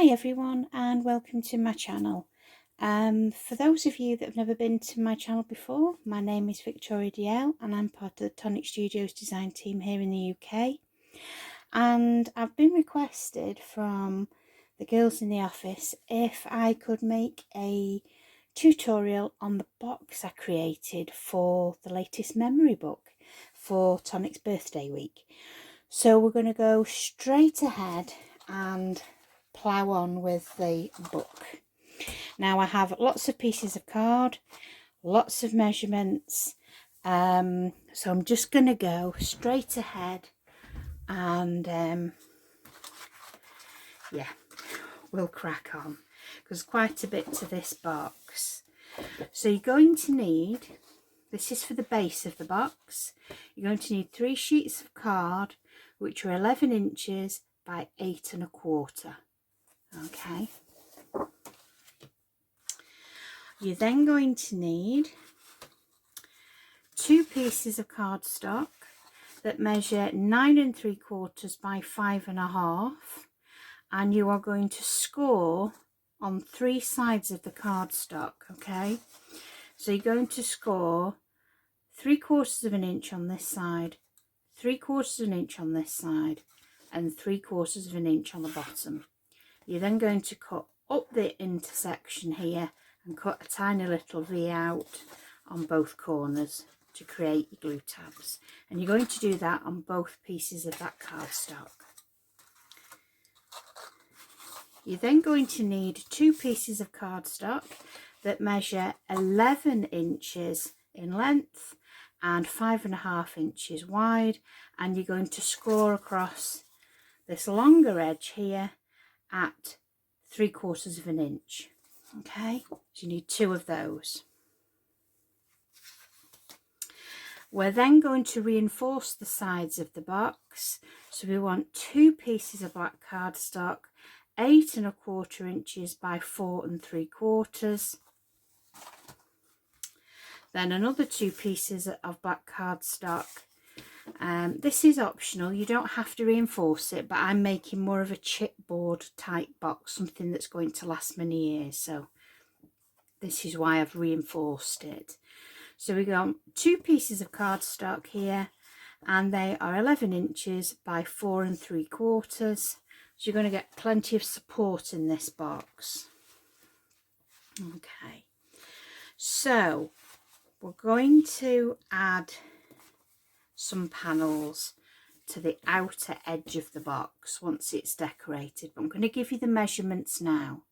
Hi everyone and welcome to my channel. For those of you that have never been to my channel before, my name is Victoria DL and I'm part of the Tonic Studios design team here in the UK. And I've been requested from the girls in the office if I could make a tutorial on the box I created for the latest memory book for Tonic's birthday week. So we're going to go straight ahead and plough on with the book. Now I have lots of pieces of card, lots of measurements, so I'm just going to go straight ahead and yeah, we'll crack on because quite a bit to this box. So you're going to need, this is for the base of the box, you're going to need 3 sheets of card which are 11 inches by 8 1/4. Okay. You're then going to need 2 pieces of cardstock that measure 9 3/4 by 5 1/2, and you are going to score on 3 sides of the cardstock. Okay, so you're going to score 3/4 inch on this side, 3/4 inch on this side, and 3/4 inch on the bottom. You're then going to cut up the intersection here and cut a tiny little V out on both corners to create your glue tabs, and you're going to do that on both pieces of that cardstock. You're then going to need 2 pieces of cardstock that measure 11 inches in length and 5 1/2 inches wide, and you're going to score across this longer edge here at 3/4 inch. Okay, so you need 2 of those. We're then going to reinforce the sides of the box, so we want 2 pieces of black cardstock 8 1/4 inches by 4 3/4. Then another 2 pieces of black cardstock. This is optional, you don't have to reinforce it, but I'm making more of a chipboard type box, something that's going to last many years, so this is why I've reinforced it. So we got 2 pieces of cardstock here, and they are 11 inches by 4 3/4. So you're going to get plenty of support in this box. Okay, so we're going to add some panels to the outer edge of the box once it's decorated, but I'm going to give you the measurements now.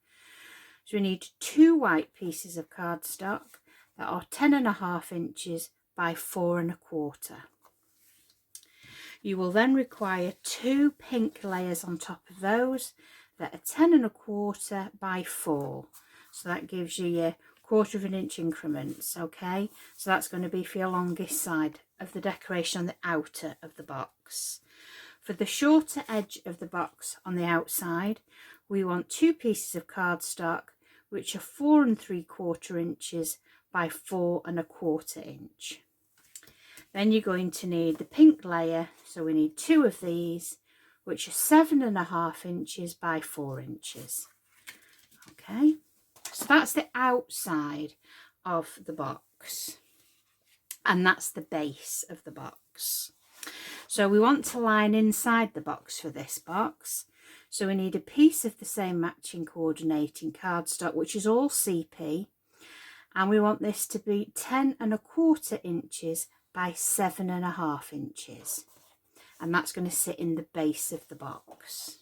So we need 2 white pieces of cardstock that are 10 1/2 inches by 4 1/4. You will then require 2 pink layers on top of those that are 10 1/4 by 4. So that gives you your 1/4 inch increments. Okay, so that's going to be for your longest side of the decoration on the outer of the box. For the shorter edge of the box on the outside, we want 2 pieces of cardstock which are 4 3/4 inches by 4 1/4 inch. Then you're going to need the pink layer, so we need 2 of these which are 7 1/2 inches by 4 inches. Okay, so that's the outside of the box, and that's the base of the box. So we want to line inside the box for this box, so we need a piece of the same matching coordinating cardstock which is all CP, and we want this to be 10 1/4 inches by 7 1/2 inches, and that's going to sit in the base of the box.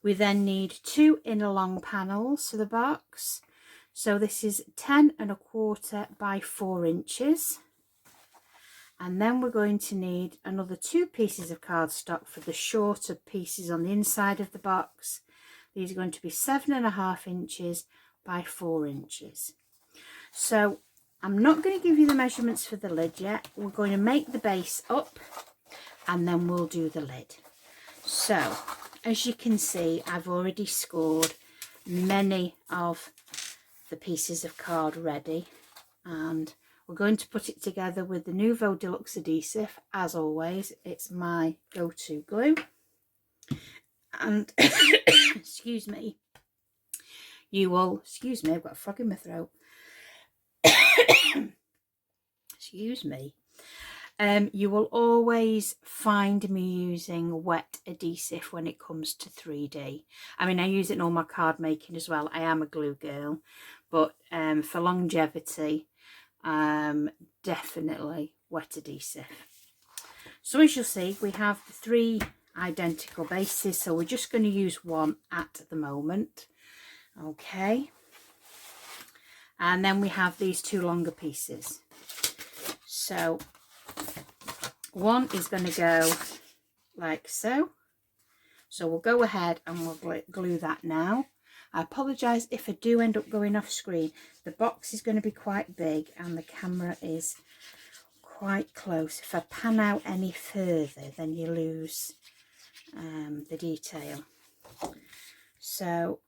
We then need 2 inner long panels for the box, so this is 10 1/4 by 4 inches, and then we're going to need another 2 pieces of cardstock for the shorter pieces on the inside of the box. These are going to be 7 1/2 inches by 4 inches. So I'm not going to give you the measurements for the lid yet. We're going to make the base up and then we'll do the lid. So as you can see, I've already scored many of the pieces of card ready, and we're going to put it together with the Nuvo Deluxe adhesive. As always, it's my go-to glue, And excuse me, you will, excuse me, I've got a frog in my throat. Excuse me. You will always find me using wet adhesive when it comes to 3D. I mean, I use it in all my card making as well. I am a glue girl, but for longevity, definitely wet adhesive. So as you'll see, we have the 3 identical bases, so we're just going to use one at the moment. Okay, and then we have these 2 longer pieces. So one is going to go like so. So we'll go ahead and we'll glue that now. I apologise if I do end up going off screen. The box is going to be quite big and the camera is quite close. If I pan out any further, then you lose the detail. So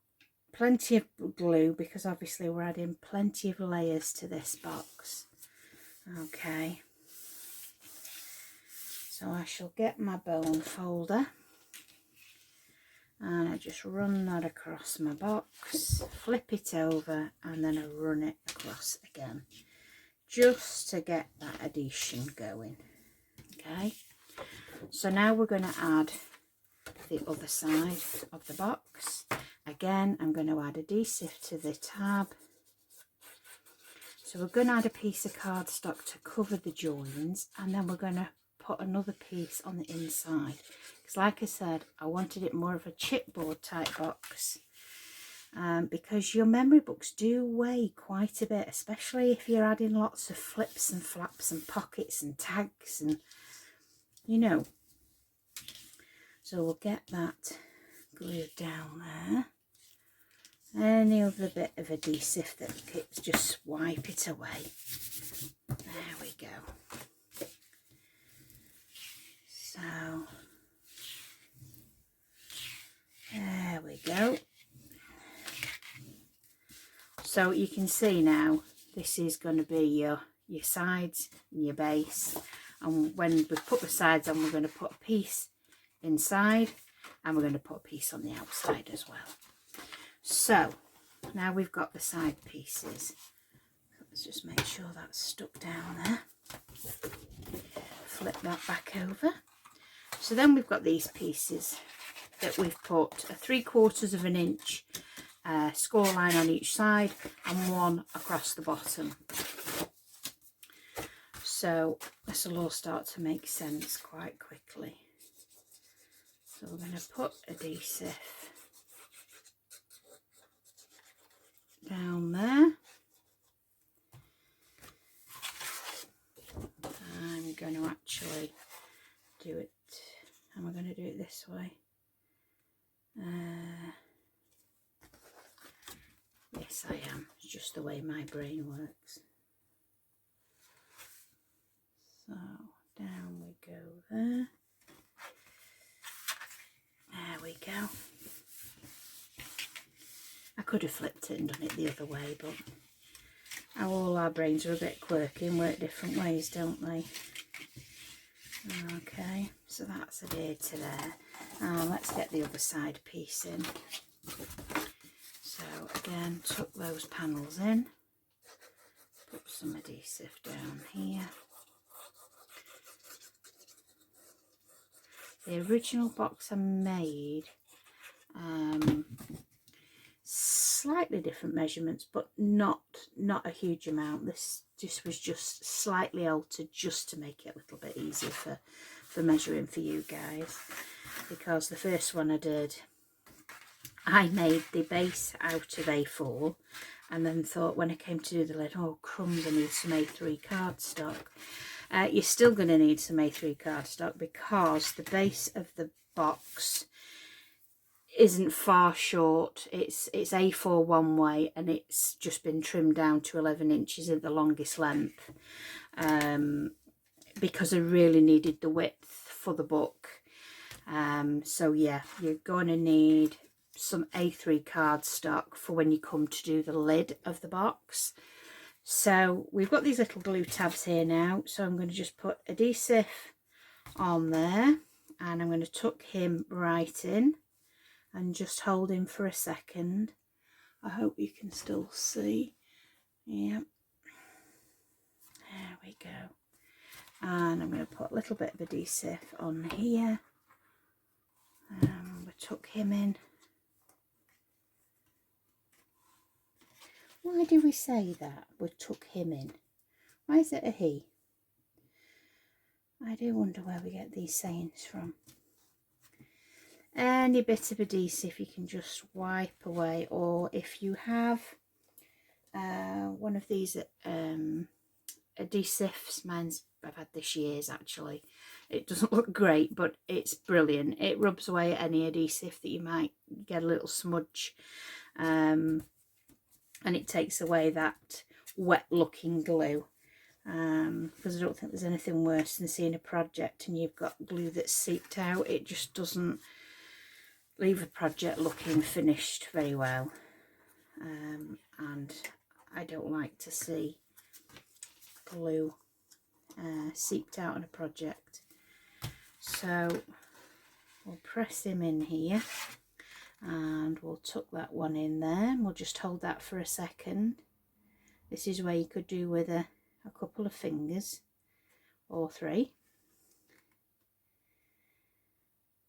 plenty of glue, because obviously we're adding plenty of layers to this box. Okay, so I shall get my bone folder and I just run that across my box, flip it over, and then I run it across again, just to get that adhesion going. Okay, so now we're going to add the other side of the box. Again, I'm going to add adhesive to the tab. So we're going to add a piece of cardstock to cover the joins, and then we're going to put another piece on the inside, because like I said, I wanted it more of a chipboard type box, because your memory books do weigh quite a bit, especially if you're adding lots of flips and flaps and pockets and tags and, you know. So we'll get that glued down there. Any other bit of adhesive that kits, just wipe it away. There we go. So there we go. So you can see now this is going to be your sides and your base, and when we put the sides on, we're going to put a piece inside and we're going to put a piece on the outside as well. So now we've got the side pieces. Let's just make sure that's stuck down there. Flip that back over. So then we've got these pieces that we've put a 3/4 of an inch score line on each side and one across the bottom. So this will all start to make sense quite quickly. So we're going to put adhesive down there. I'm going to actually do it. Am I going to do it this way? Yes, I am. It's just the way my brain works. So down we go there. There we go. I could have flipped it and done it the other way, but all our brains are a bit quirky and work different ways, don't they? Okay, so that's adhered to there. Let's get the other side piece in. So again, tuck those panels in, put some adhesive down here. The original box I made, slightly different measurements, but not a huge amount. This was just slightly altered just to make it a little bit easier for measuring for you guys, because the first one I did, I made the base out of A4 and then thought when I came to do the lid, oh crumbs, I need some A3 cardstock. You're still going to need some A3 cardstock, because the base of the box isn't far short. It's A4 one way, and it's just been trimmed down to 11 inches at the longest length, because I really needed the width for the book. So yeah, you're going to need some A3 cardstock for when you come to do the lid of the box. So we've got these little glue tabs here now, so I'm going to just put adhesive on there and I'm going to tuck him right in. and just hold him for a second. I hope you can still see. Yeah, there we go. And I'm going to put a little bit of adhesive on here. We tuck him in. Why do we say that? We tuck him in. Why is it a he? I do wonder where we get these sayings from. Any bit of adhesive you can just wipe away, or if you have one of these adhesives, I've had this year's actually. It doesn't look great, but it's brilliant. It rubs away any adhesive that you might get a little smudge, and it takes away that wet looking glue. Because I don't think there's anything worse than seeing a project and you've got glue that's seeped out. It just doesn't leave a project looking finished very well, and I don't like to see glue seeped out on a project. So we'll press him in here and we'll tuck that one in there, and we'll just hold that for a second. This is where you could do with a couple of fingers or 3.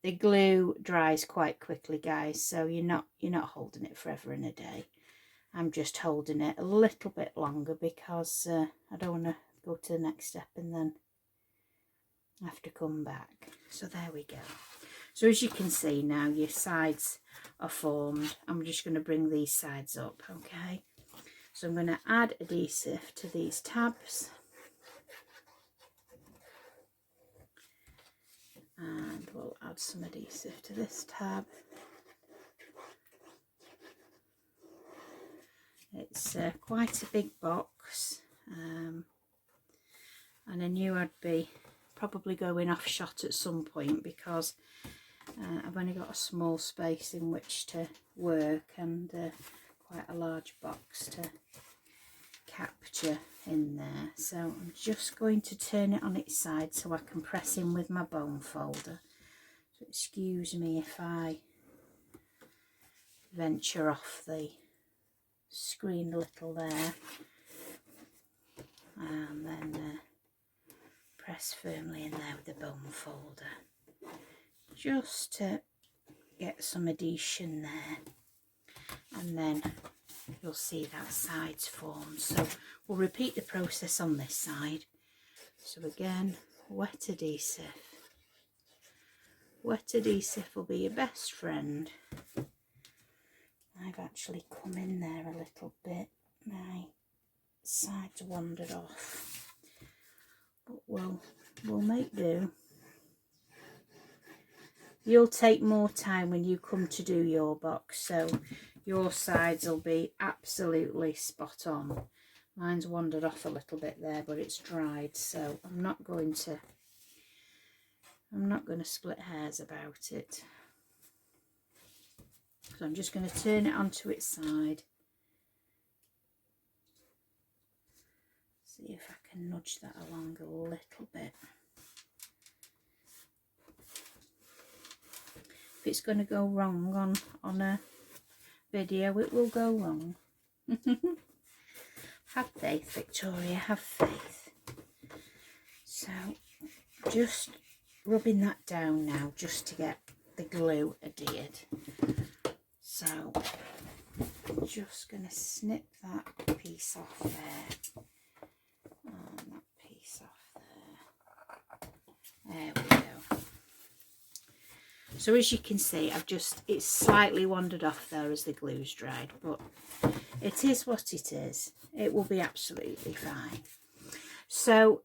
The glue dries quite quickly, guys, so you're not holding it forever and a day. I'm just holding it a little bit longer because I don't want to go to the next step and then have to come back. So there we go. So as you can see now, your sides are formed. I'm just going to bring these sides up, okay? So I'm going to add adhesive to these tabs. And we'll add some adhesive to this tab. It's quite a big box, and I knew I'd be probably going off shot at some point because I've only got a small space in which to work and quite a large box to capture in there. So I'm just going to turn it on its side so I can press in with my bone folder. So excuse me if I venture off the screen a little there, and then press firmly in there with the bone folder just to get some adhesion there, and then you'll see that side's formed. So we'll repeat the process on this side. So again, wet adhesive. Wet adhesive will be your best friend. I've actually come in there a little bit. My side's wandered off, but we'll make do. You'll take more time when you come to do your box, so your sides will be absolutely spot on. Mine's wandered off a little bit there, but it's dried, so I'm not going to split hairs about it. So I'm just going to turn it onto its side. See if I can nudge that along a little bit. If it's going to go wrong on a video, it will go wrong. Have faith, Victoria, have faith. So just rubbing that down now just to get the glue adhered. So I'm just going to snip that piece off there, and that piece off there. There we go. So as you can see, it's slightly wandered off there as the glue's dried, but it is what it is. It will be absolutely fine. So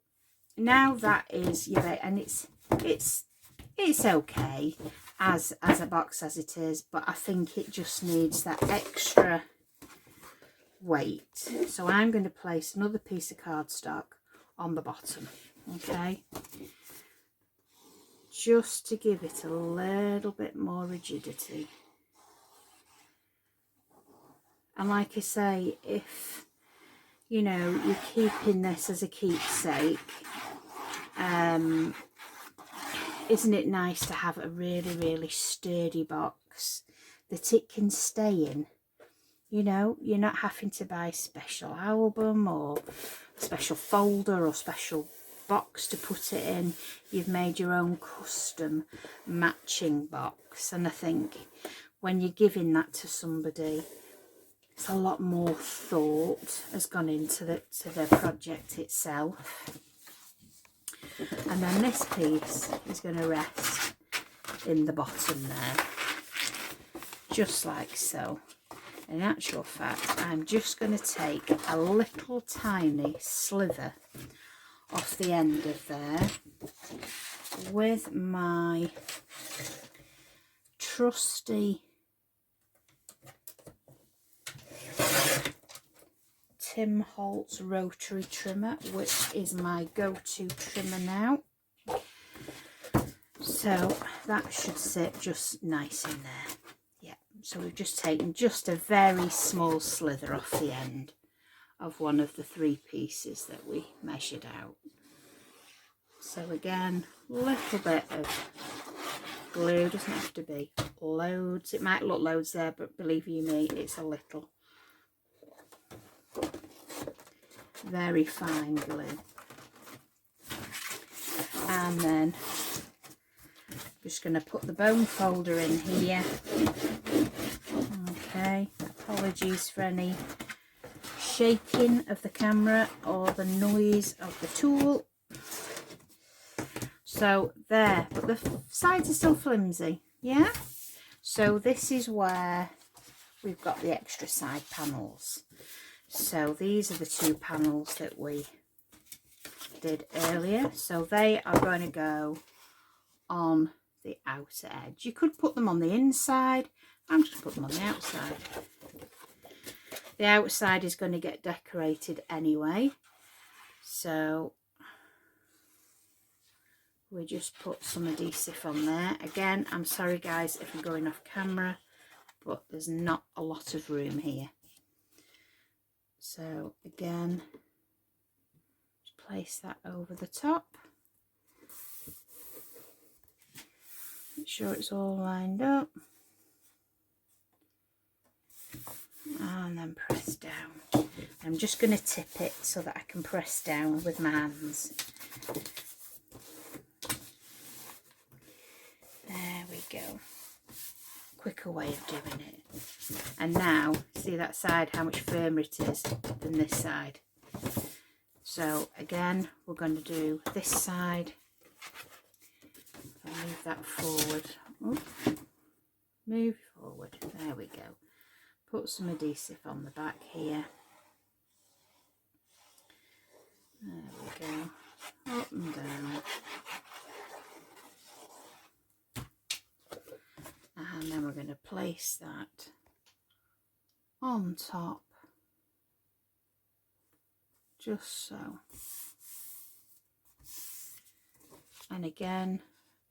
now that is your bait, and it's okay as a box as it is, but I think it just needs that extra weight. So I'm going to place another piece of cardstock on the bottom, okay, just to give it a little bit more rigidity. And like I say, if you know you're keeping this as a keepsake, isn't it nice to have a really sturdy box that it can stay in. You know, you're not having to buy a special album or a special folder or special box to put it in. You've made your own custom matching box, and I think when you're giving that to somebody, it's a lot more thought has gone into the project itself. And then this piece is going to rest in the bottom there, just like so. In actual fact, I'm just going to take a little tiny sliver off the end of there with my trusty Tim Holtz rotary trimmer, which is my go-to trimmer now. So that should sit just nice in there. Yeah, so we've just taken just a very small slither off the end of one of the 3 pieces that we measured out. So again, a little bit of glue, doesn't have to be loads. It might look loads there, but believe you me, it's a little. Very fine glue. And then just going to put the bone folder in here. Okay, apologies for any shaking of the camera or the noise of the tool. So there, but the sides are still flimsy, yeah? So this is where we've got the extra side panels. So these are the 2 panels that we did earlier. So they are going to go on the outer edge. You could put them on the inside. I'm just going to put them on the outside. The outside is going to get decorated anyway. So we just put some adhesive on there. Again, I'm sorry guys if I'm going off camera, but there's not a lot of room here. So again, just place that over the top. Make sure it's all lined up. And then press down. I'm just going to tip it so that I can press down with my hands. There we go. Quicker way of doing it. And now, see that side, how much firmer it is than this side. So again, we're going to do this side. I'll move that forward. Oops. Move forward. There we go. Put some adhesive on the back here. There we go. Up and down. And then we're going to place that on top, just so. And again,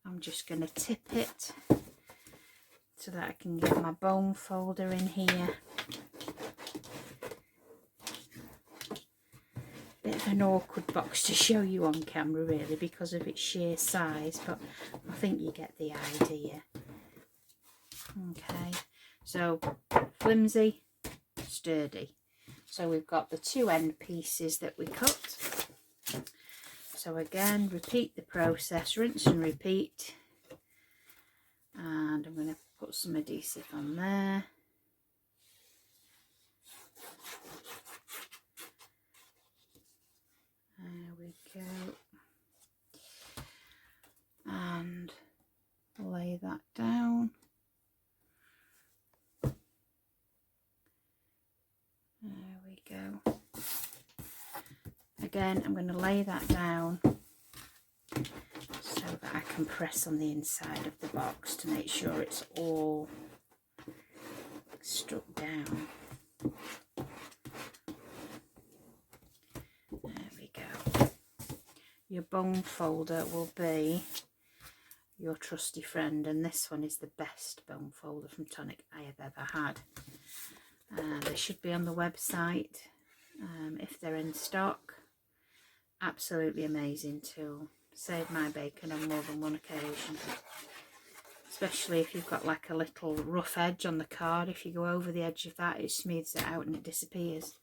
I'm just going to tip it so that I can get my bone folder in here. Bit of an awkward box to show you on camera really because of its sheer size, but I think you get the idea. Okay, so flimsy, sturdy. So we've got the 2 end pieces that we cut. So again, repeat the process, rinse and repeat. And I'm going to put some adhesive on there. There we go. And lay that down. There we go. Again, I'm going to lay that down so that I can press on the inside of the box to make sure it's all stuck down. There we go. Your bone folder will be your trusty friend, and this one is the best bone folder from Tonic I have ever had. They should be on the website if they're in stock. Absolutely amazing tool. Saved my bacon on more than one occasion. especially if you've got like a little rough edge on the card. If you go over the edge of that, it smooths it out and it disappears.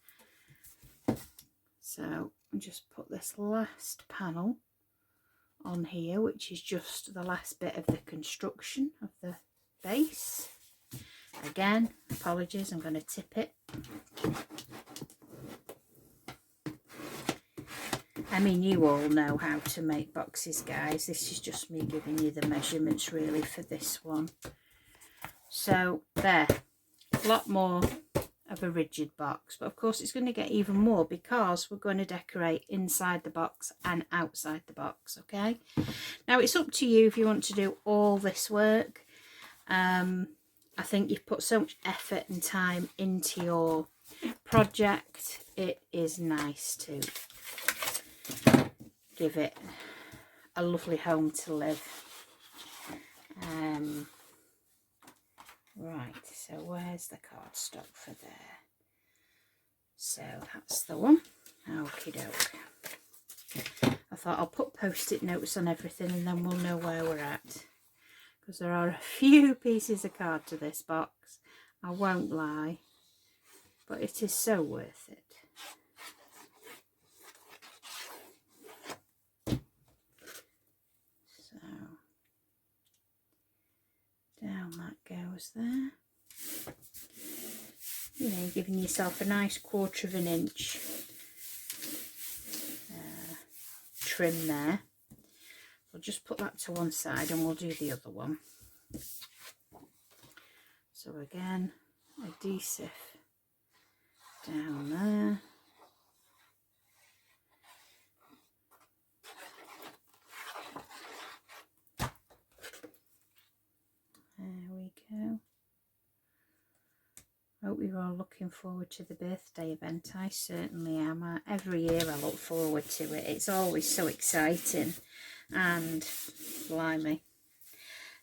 So I'll just put this last panel on here, which is just the last bit of the construction of the base. Again, apologies, I'm going to tip it. I mean, you all know how to make boxes, guys. This is just me giving you the measurements really for this one. So there, a lot more of a rigid box, but of course it's going to get even more because we're going to decorate inside the box and outside the box. Okay, now it's up to you if you want to do all this work. I think you've put so much effort and time into your project. It is nice to give it a lovely home to live. Right, so where's the cardstock for there? So that's the one. Okie doke. I thought I'll put post-it notes on everything and then we'll know where we're at. Because there are a few pieces of card to this box. I won't lie. But it is so worth it. So down that goes there. You know, giving yourself a nice 1/4 of an inch trim there. I'll just put that to one side and we'll do the other one. So again, adhesive down there. There we go. Hope you're all looking forward to the birthday event. I certainly am. Every year I look forward to it. It's always so exciting. And blimey,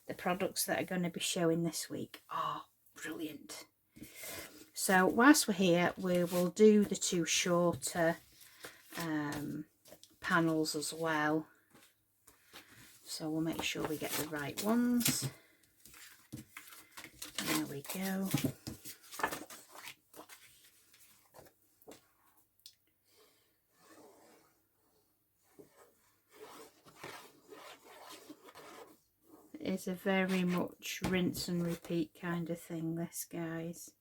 the products that are going to be showing this week are brilliant. So whilst we're here, we will do the 2 shorter panels as well. So we'll make sure we get the right ones. There we go. It's a very much rinse and repeat kind of thing, this, guys.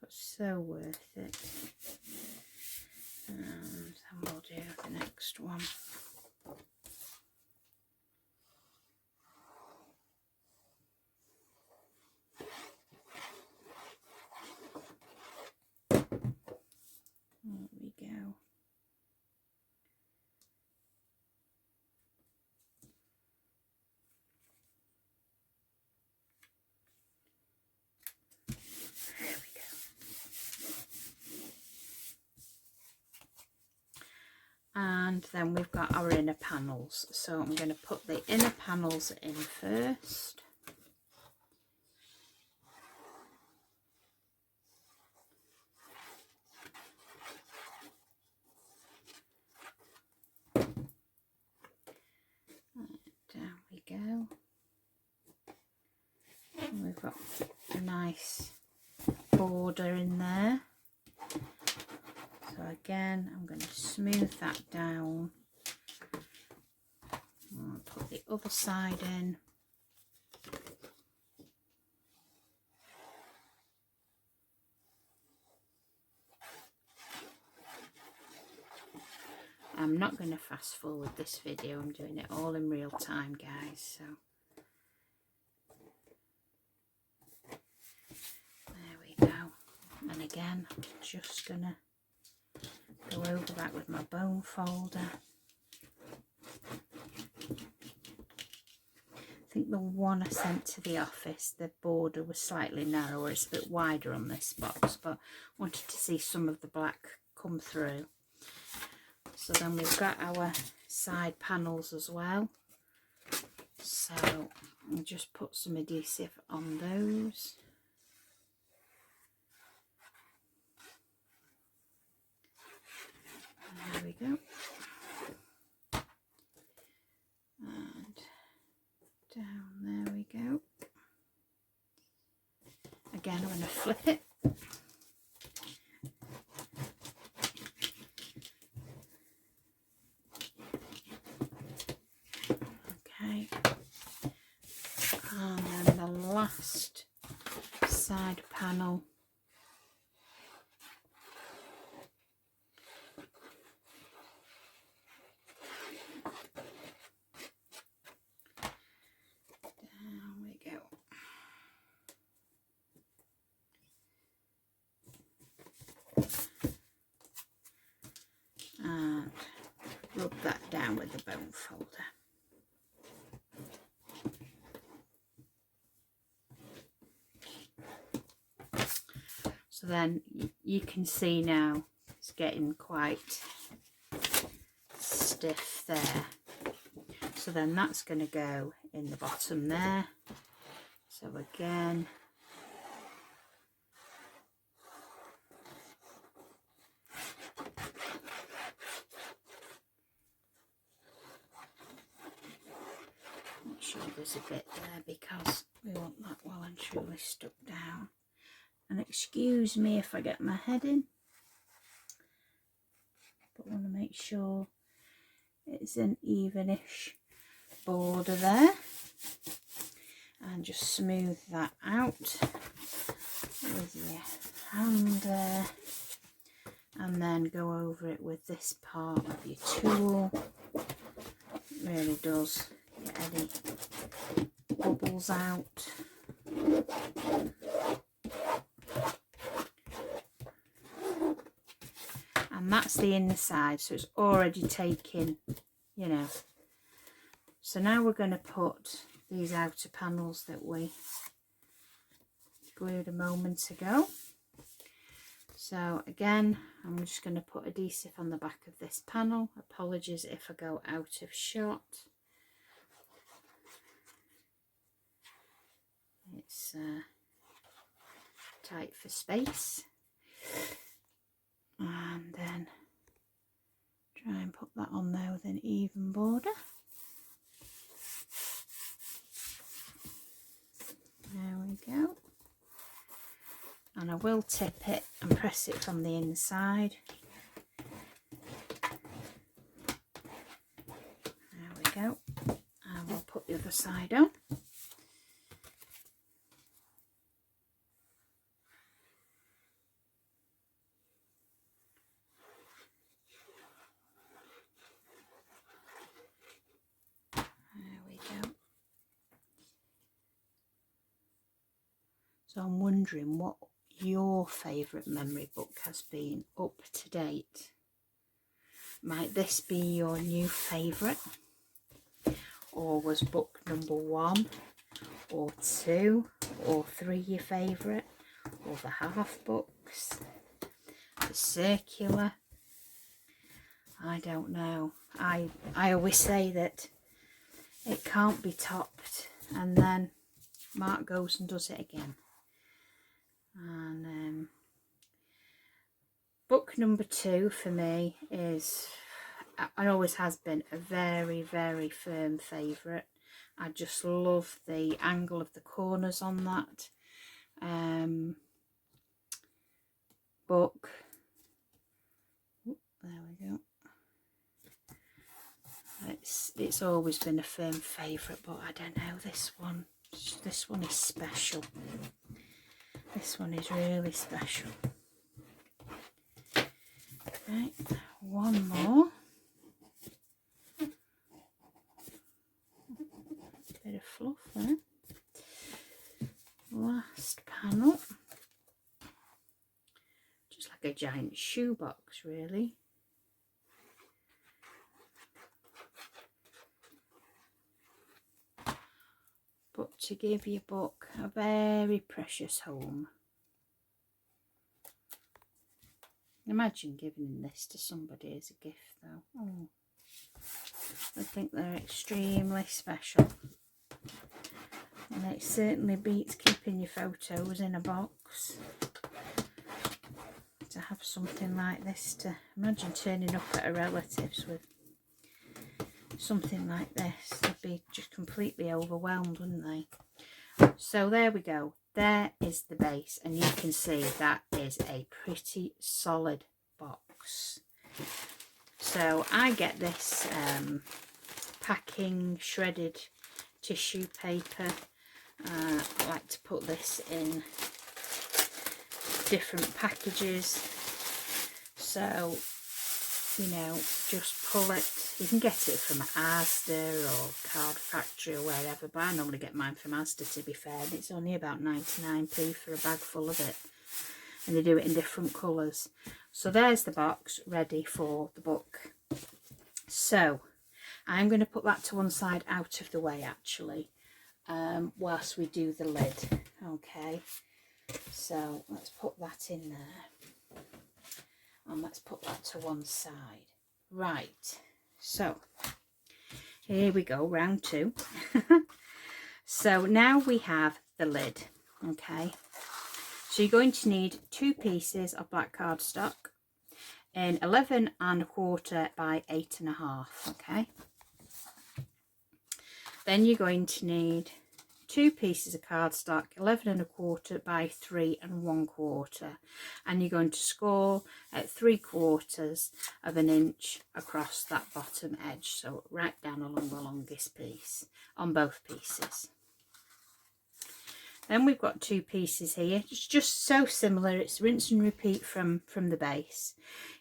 But so worth it. And then we'll do the next one. There we go. There we go. And then we've got our inner panels. So I'm going to put the inner panels in first. Down we go. And we've got a nice border in there. So again, I'm going to smooth that down. I'll put the other side in. I'm not going to fast forward this video. I'm doing it all in real time, guys. So there we go. And again, I'm just going to go over that with my bone folder. I think the one I sent to the office, the border was slightly narrower. It's a bit wider on this box, but wanted to see some of the black come through. So then we've got our side panels as well. So I'll just put some adhesive on those. There we go. And Down, there we go. Again, I'm going to flip it. Okay. And then the last side panel. Down we go. And rub that down with the bone folder. So then you can see now it's getting quite stiff there. So then that's going to go in the bottom there. So again, make sure there's a bit there because we want that well and truly stuck down. And excuse me if I get my head in, but I want to make sure it's an evenish border there, and just smooth that out with your hand there, and then go over it with this part of your tool. It really does get any bubbles out. And that's the inside, so it's already taken, you know. So now we're going to put these outer panels that we glued a moment ago. So again, I'm just going to put adhesive on the back of this panel. Apologies if I go out of shot. It's tight for space. And then try and put that on there with an even border. There we go. And I will tip it and press it from the inside. There we go. And we'll put the other side on. So I'm wondering what your favourite memory book has been up to date. Might this be your new favourite? Or was book number 1 or 2 or 3 your favourite? Or the half books? The circular? I don't know. I always say that it can't be topped, and then Mark goes and does it again. And book number 2 for me is, and always has been, a very, very firm favourite. I just love the angle of the corners on that book. There we go. It's always been a firm favourite, but I don't know, this one is special. This one is really special. Right, one more. Bit of fluff there. Last panel. Just like a giant shoebox, really. But to give your book a very precious home. Imagine giving this to somebody as a gift though. Oh, I think they're extremely special. And it certainly beats keeping your photos in a box. To have something like this to imagine turning up at a relative's with something like this, they'd be just completely overwhelmed, wouldn't they? So there we go. There is the base, and you can see that is a pretty solid box. So I get this packing shredded tissue paper. I like to put this in different packages, so you know, just pull it. You can get it from Asda or Card Factory or wherever, but I normally get mine from Asda, to be fair, and it's only about 99p for a bag full of it, and they do it in different colours. So there's the box ready for the book. So I'm going to put that to one side out of the way actually, whilst we do the lid. Okay, so let's put that in there, and let's put that to one side. Right, so here we go, round two. So now we have the lid. Okay, so you're going to need 2 pieces of black cardstock in 11 1/4 by 8 1/2. Okay, then you're going to need 2 pieces of cardstock 11 1/4 by 3 1/4, and you're going to score at 3/4 of an inch across that bottom edge, so right down along the longest piece on both pieces. Then we've got 2 pieces here. It's just so similar, it's rinse and repeat from the base.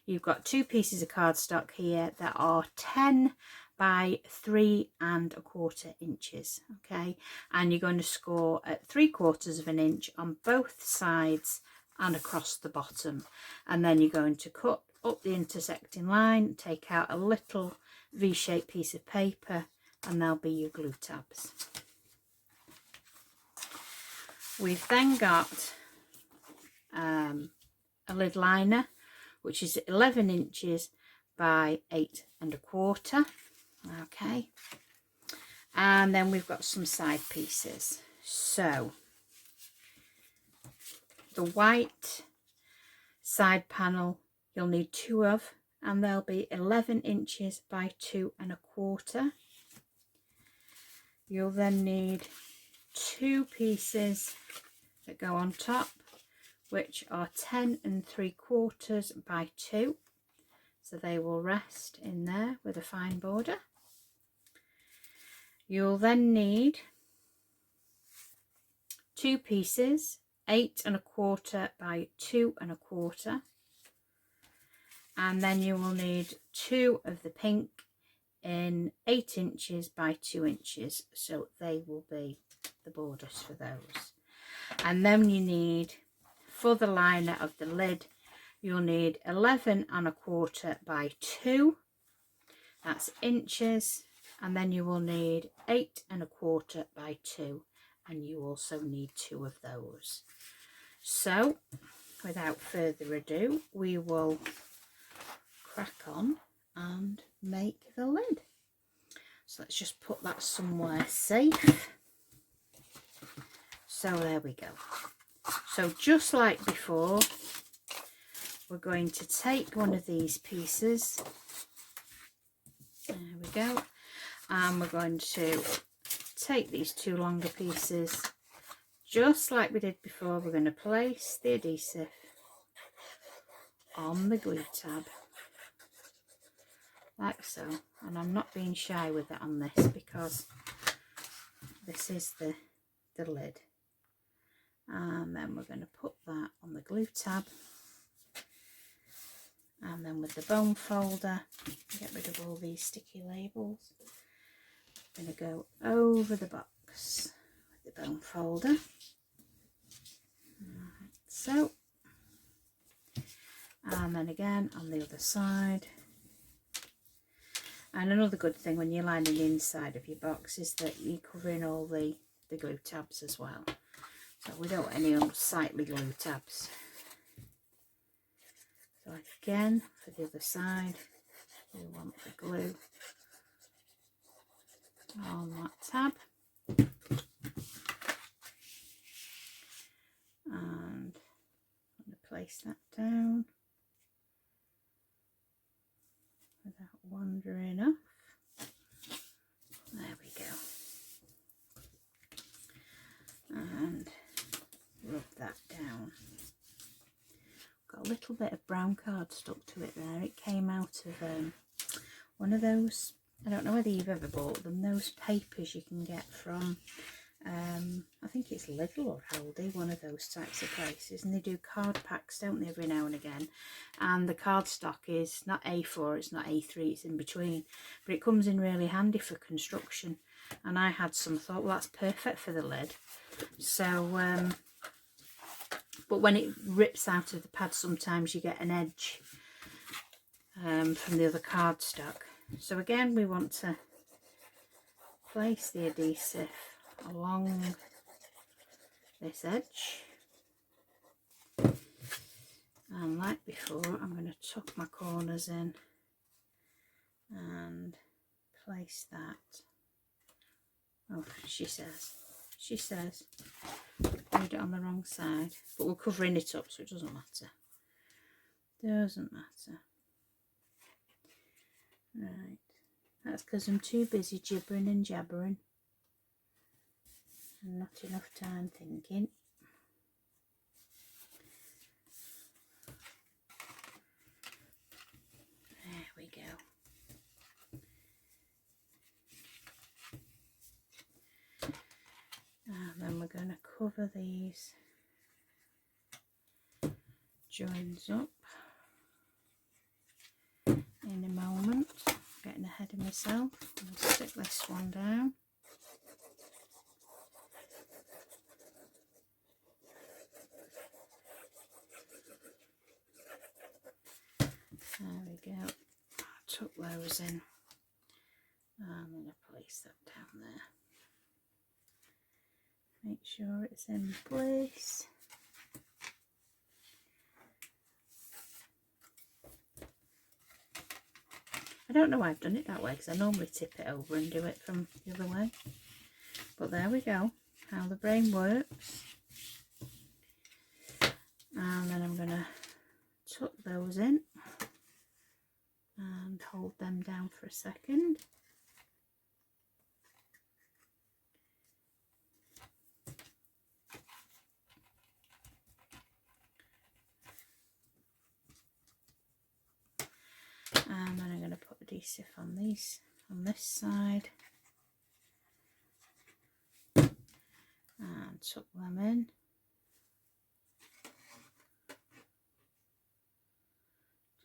You've got 2 pieces of cardstock here that are 10 by 3 1/4 inches. Okay, and you're going to score at 3/4 of an inch on both sides and across the bottom, and then you're going to cut up the intersecting line, take out a little V-shaped piece of paper, and they'll be your glue tabs. We've then got a lid liner, which is 11 inches by 8 1/4. Okay, and then we've got some side pieces. So the white side panel you'll need 2 of, and they'll be 11 inches by 2 1/4. You'll then need 2 pieces that go on top, which are 10 3/4 by 2, so they will rest in there with a fine border. You'll then need 2 pieces 8 1/4 by 2 1/4, and then you will need 2 of the pink in 8 inches by 2 inches, so they will be the borders for those. And then you need, for the liner of the lid, you'll need 11 1/4 by 2, that's inches, and then you will need 8 1/4 by 2, and you also need 2 of those. So without further ado, we will crack on and make the lid. So let's just put that somewhere safe. So there we go. So just like before, we're going to take one of these pieces, there we go, and we're going to take these 2 longer pieces, just like we did before. We're going to place the adhesive on the glue tab like so, and I'm not being shy with it on this because this is the lid. And then we're going to put that on the glue tab, and then with the bone folder, get rid of all these sticky labels. I'm going to go over the box with the bone folder, like so, and then again on the other side. And another good thing when you're lining the inside of your box is that you're covering all the glue tabs as well. So we don't want any unsightly glue tabs. So again, for the other side, we want the glue on that tab. And I'm going to place that down without wandering off. There we go. And rub that down. Got a little bit of brown card stuck to it there. It came out of one of those, I don't know whether you've ever bought them, those papers you can get from, I think it's Lidl or Aldi, one of those types of places, and they do card packs, don't they, every now and again, and the cardstock is not A4, it's not A3, it's in between, but it comes in really handy for construction, and I had some, thought, well, that's perfect for the lid. So but when it rips out of the pad, sometimes you get an edge from the other cardstock. So again, we want to place the adhesive along this edge. And like before, I'm going to tuck my corners in and place that. Oh, she says, made it on the wrong side, but we're covering it up, so it doesn't matter. Doesn't matter. Right, that's because I'm too busy gibbering and jabbering and not enough time thinking. There we go. And then we're going to cover these joins up in a moment. Getting ahead of myself. I'll stick this one down. There we go. I tuck those in. I'm going to place that down there. Make sure it's in place. I don't know why I've done it that way, because I normally tip it over and do it from the other way. But there we go, how the brain works. And then I'm going to tuck those in and hold them down for a second. And then I'm going to put adhesive on these, on this side, and tuck them in.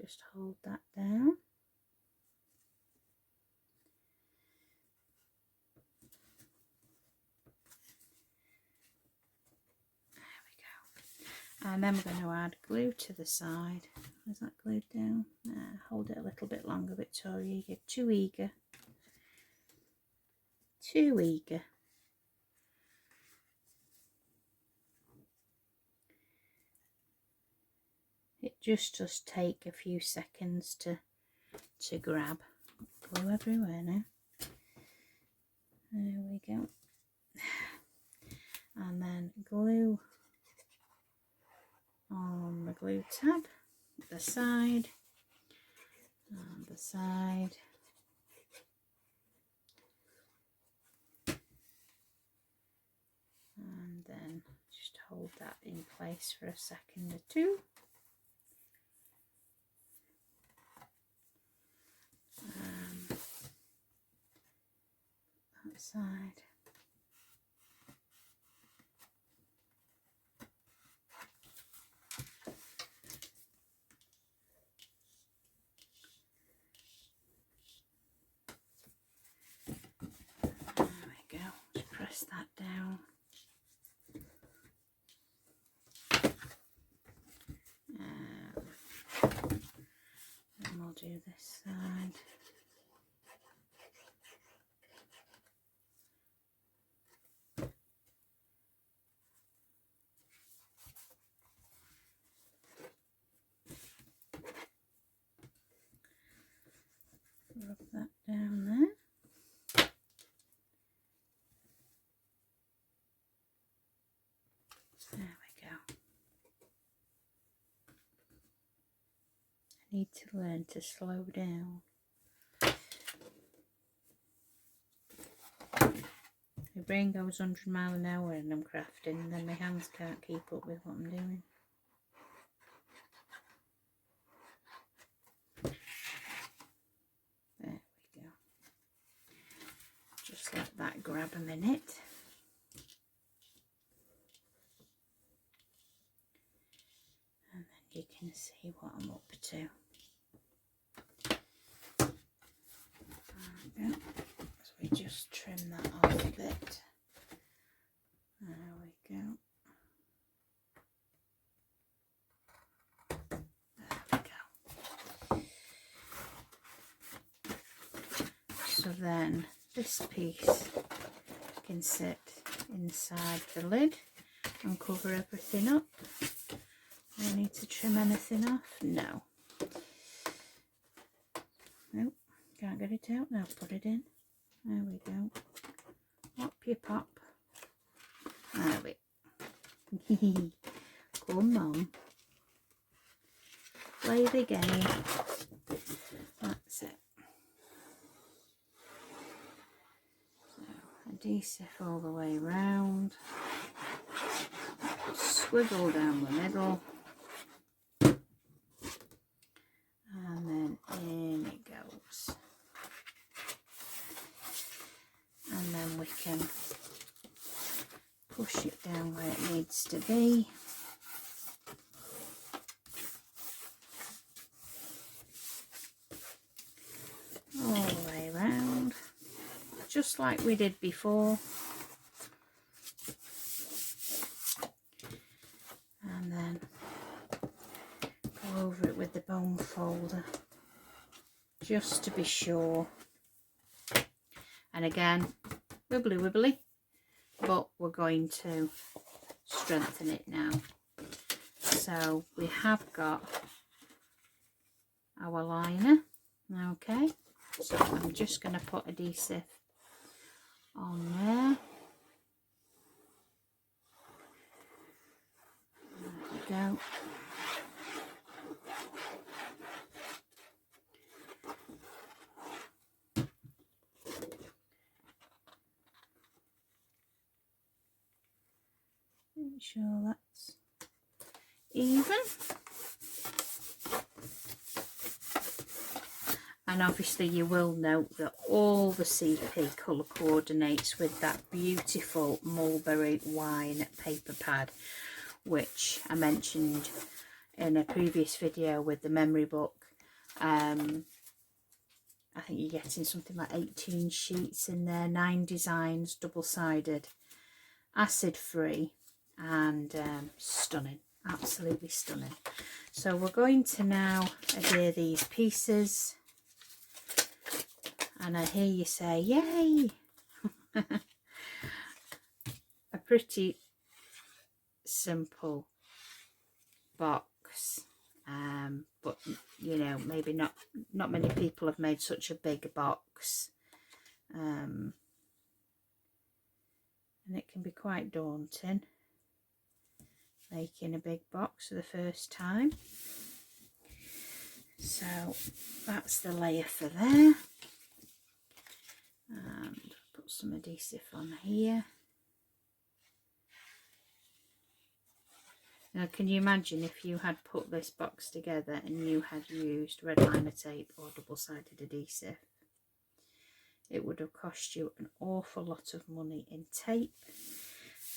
Just hold that down. There we go. And then we're going to add glue to the side. Is that glued down? Hold it a little bit longer, Victoria. You're too eager. Too eager. It just does take a few seconds to grab. Glue everywhere now. There we go. And then glue on the glue tab, the side, and the side. And then just hold that in place for a second or two. That side. There we go. Just press that down. And we'll do this side. Rub that down there. There we go. I need to learn to slow down. brain goes 100 miles an hour and I'm crafting, and then my hands can't keep up with what I'm doing. There we go. Just let that grab a minute. And then you can see what I'm up to. There we go. So we just trim that off a bit. There we go. There we go. So then this piece can sit inside the lid and cover everything up. Do I need to trim anything off? No. Nope, can't get it out now. Put it in. There we go. Pop your pop. There we go. Come on. Play the game. That's it. So, adhesive all the way around. Swivel down the middle. And then in it goes. And then we can push it down where it needs to be. All the way around, just like we did before. And then go over it with the bone folder, just to be sure. And again, wibbly wibbly, but we're going to strengthen it now. So we have got our liner. Okay, so I'm just going to put adhesive on there. There we go. Make sure that's even. And obviously you will note that all the CP colour coordinates with that beautiful mulberry wine paper pad, which I mentioned in a previous video with the memory book. I think you're getting something like 18 sheets in there, 9 designs, double-sided, acid-free, and stunning, absolutely stunning. So we're going to now adhere these pieces, and I hear you say yay. A pretty simple box, but you know, maybe not many people have made such a big box, and it can be quite daunting making a big box for the first time. So that's the layer for there, and put some adhesive on here. Now, can you imagine if you had put this box together and you had used red liner tape or double-sided adhesive? It would have cost you an awful lot of money in tape,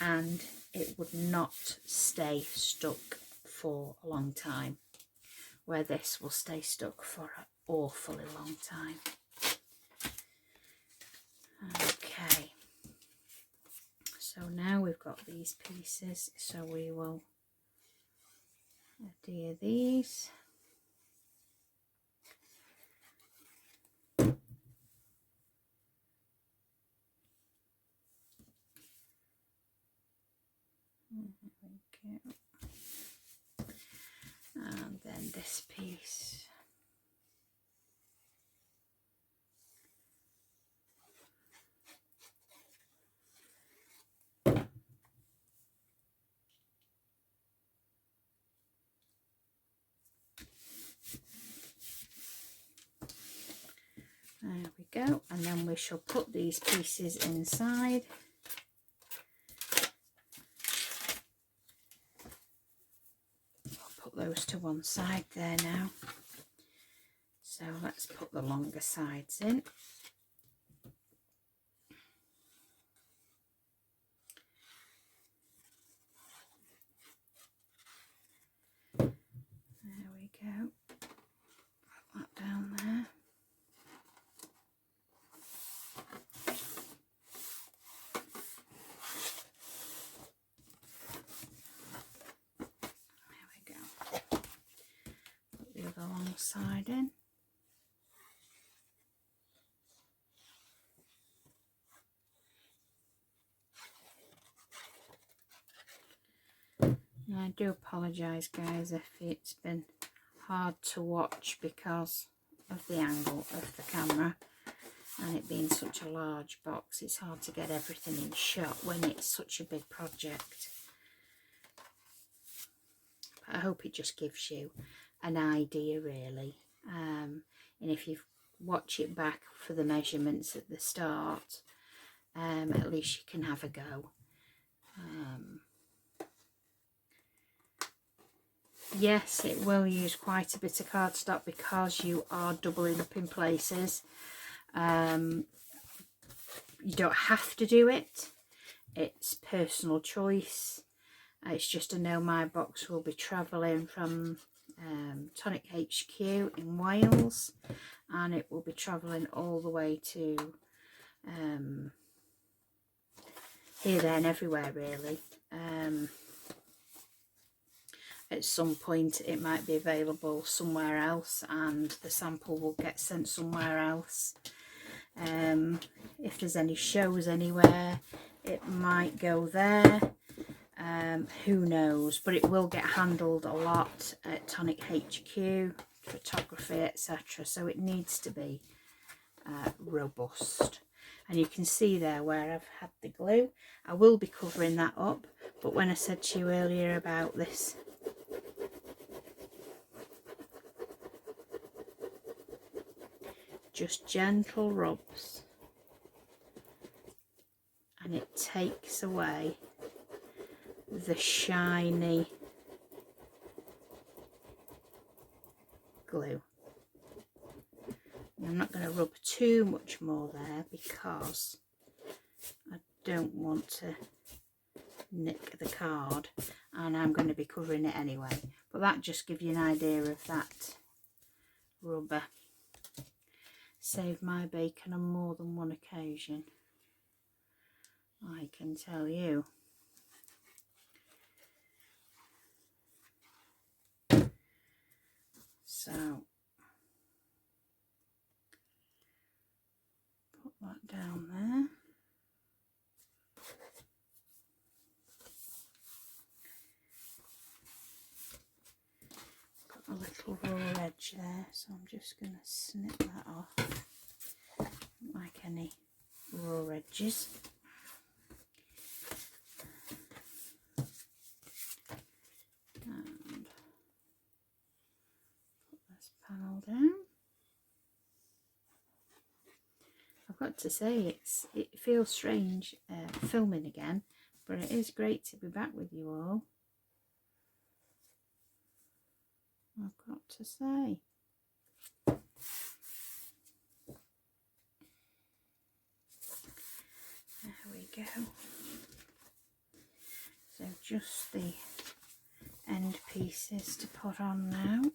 and it would not stay stuck for a long time, where this will stay stuck for an awfully long time. Okay, so now we've got these pieces, so we will adhere these. Okay. And then this piece. There we go, and then we shall put these pieces inside. those to one side there now. So let's put the longer sides in. There we go. Put that down there. There we go. Put the other long side in. I do apologise guys if it's been hard to watch because of the angle of the camera and it being such a large box. It's hard to get everything in shot when it's such a big project. But I hope it just gives you an idea really, and if you watch it back for the measurements at the start, at least you can have a go. Yes, it will use quite a bit of cardstock because you are doubling up in places. You don't have to do it. It's personal choice. It's just to know my box will be travelling from Tonic HQ in Wales, and it will be travelling all the way to here, there and everywhere really. At some point it might be available somewhere else and the sample will get sent somewhere else. If there's any shows anywhere, it might go there. Who knows, but it will get handled a lot at Tonic HQ, photography, etc. So it needs to be robust. And you can see there where I've had the glue. I will be covering that up, but when I said to you earlier about this just gentle rubs and it takes away the shiny glue. I'm not going to rub too much more there because I don't want to nick the card, and I'm going to be covering it anyway, but that just gives you an idea of that rubber. Saved my bacon on more than one occasion, I can tell you. So put that down there. Got a little raw edge there, so I'm just going to snip that off. Don't like any raw edges. And put this panel down. I've got to say it feels strange filming again, but it is great to be back with you all. I've got to say. There we go. So just the end pieces to put on now.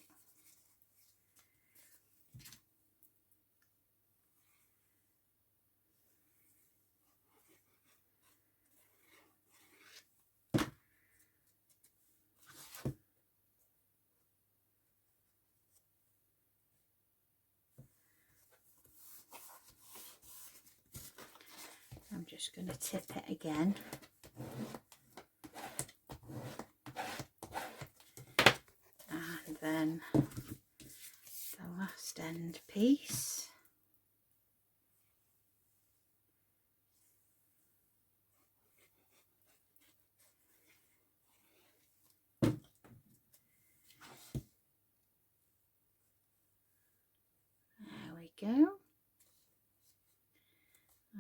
I'm just going to tip it again. And then the last end piece. There we go.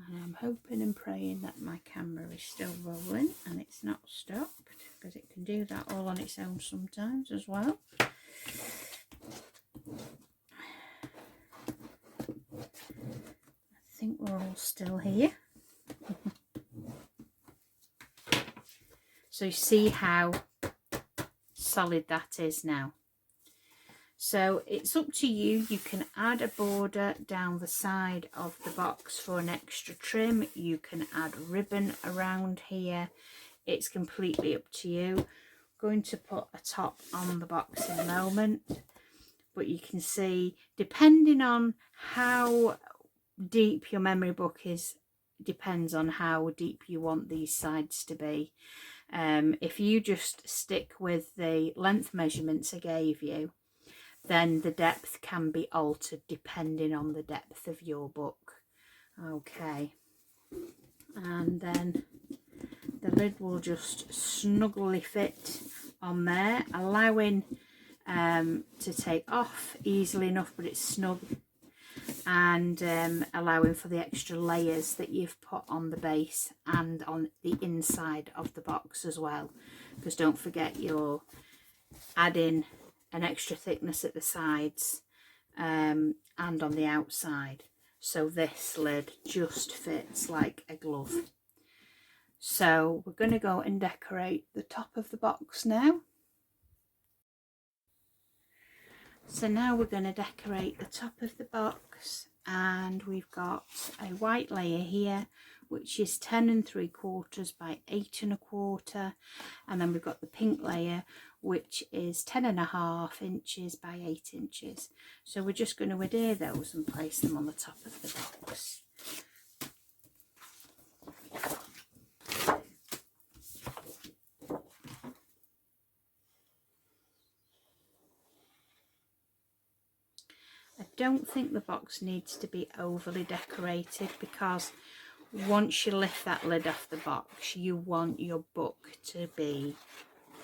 And I'm I'm hoping and praying that my camera is still rolling and it's not stopped, because it can do that all on its own sometimes as well. I think we're all still here. So you see how solid that is now. So it's up to you. You can add a border down the side of the box for an extra trim. You can add ribbon around here. It's completely up to you. I'm going to put a top on the box in a moment, but you can see, depending on how deep your memory book is, depends on how deep you want these sides to be. If you just stick with the length measurements I gave you, then the depth can be altered depending on the depth of your book. Okay, and then the lid will just snugly fit on there, allowing to take off easily enough, but it's snug, and allowing for the extra layers that you've put on the base and on the inside of the box as well, because don't forget you're adding an extra thickness at the sides and on the outside, so this lid just fits like a glove. So we're going to go and decorate the top of the box now. So now we're going to decorate the top of the box, and we've got a white layer here which is 10 3/4 by 8 1/4, and then we've got the pink layer which is 10 1/2 inches by 8 inches. So we're just going to adhere those and place them on the top of the box. I don't think the box needs to be overly decorated, because once you lift that lid off the box, you want your book to be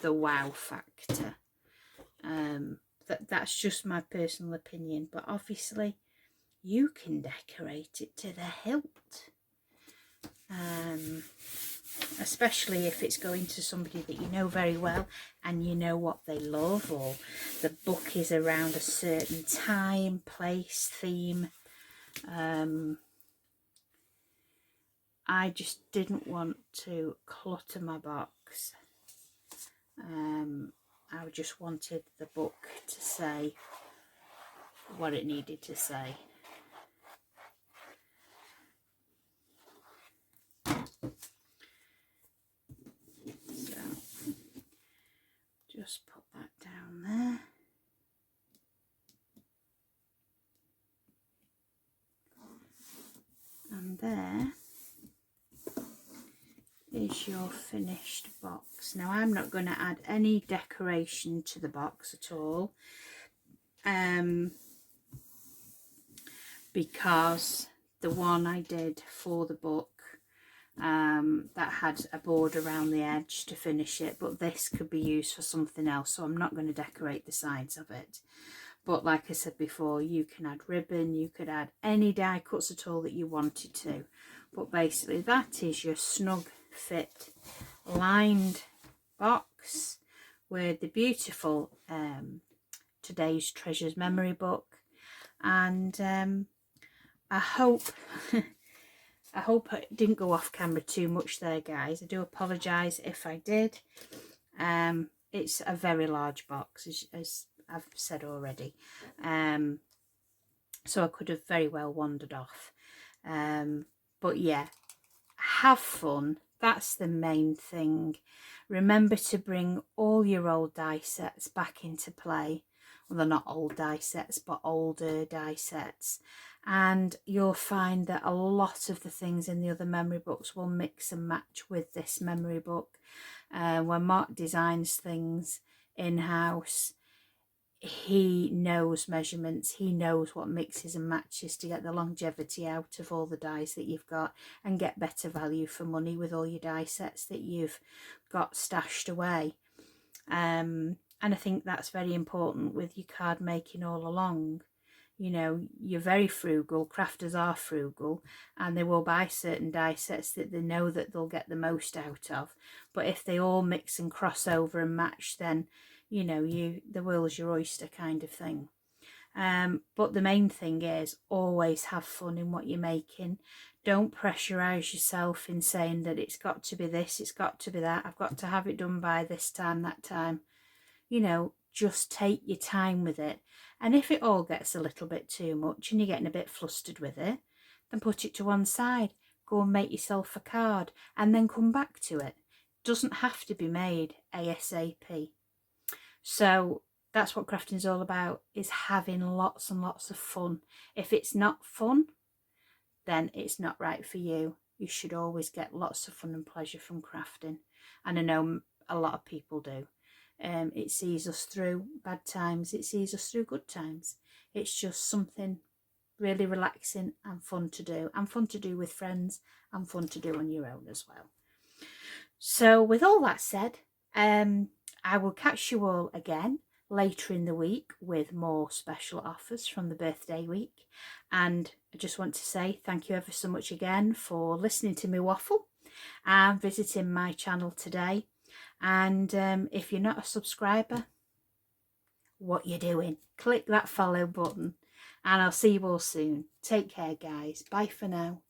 the wow factor. That's just my personal opinion, but obviously you can decorate it to the hilt, especially if it's going to somebody that you know very well and you know what they love, or the book is around a certain time, place, theme. I just didn't want to clutter my box. I just wanted the book to say what it needed to say. So just put that down there. And there is your finished box. Now I'm not going to add any decoration to the box at all, because the one I did for the book that had a board around the edge to finish it, but this could be used for something else, so I'm not going to decorate the sides of it. But like I said before, you can add ribbon, you could add any die cuts at all that you wanted to. But basically that is your snug fit lined box with the beautiful Today's Treasures memory book. And I hope I hope I didn't go off camera too much there, guys. I do apologise if I did. It's a very large box, as I've said already, so I could have very well wandered off, but yeah, have fun. That's the main thing. Remember to bring all your old die sets back into play. Well, they're not old die sets, but older die sets, and you'll find that a lot of the things in the other memory books will mix and match with this memory book. When Mark designs things in-house, he knows measurements, he knows what mixes and matches to get the longevity out of all the dies that you've got and get better value for money with all your die sets that you've got stashed away. And I think that's very important with your card making all along. you know, you're very frugal, crafters are frugal, and they will buy certain die sets that they know that they'll get the most out of. But if they all mix and cross over and match, then, you know, the world's your oyster kind of thing. But the main thing is always have fun in what you're making. Don't pressurize yourself in saying that it's got to be this, it's got to be that, I've got to have it done by this time, that time. You know, just take your time with it. And if it all gets a little bit too much and you're getting a bit flustered with it, then put it to one side. Go and make yourself a card and then come back to it. Doesn't have to be made ASAP. So that's what crafting is all about, is having lots and lots of fun. If it's not fun, then it's not right for you. You should always get lots of fun and pleasure from crafting. And I know a lot of people do. It sees us through bad times, it sees us through good times. It's just something really relaxing and fun to do, and fun to do with friends, and fun to do on your own as well. So with all that said, I will catch you all again later in the week with more special offers from the birthday week. And I just want to say thank you ever so much again for listening to me waffle and visiting my channel today. And if you're not a subscriber, what you doing? Click that follow button, and I'll see you all soon. Take care, guys. Bye for now.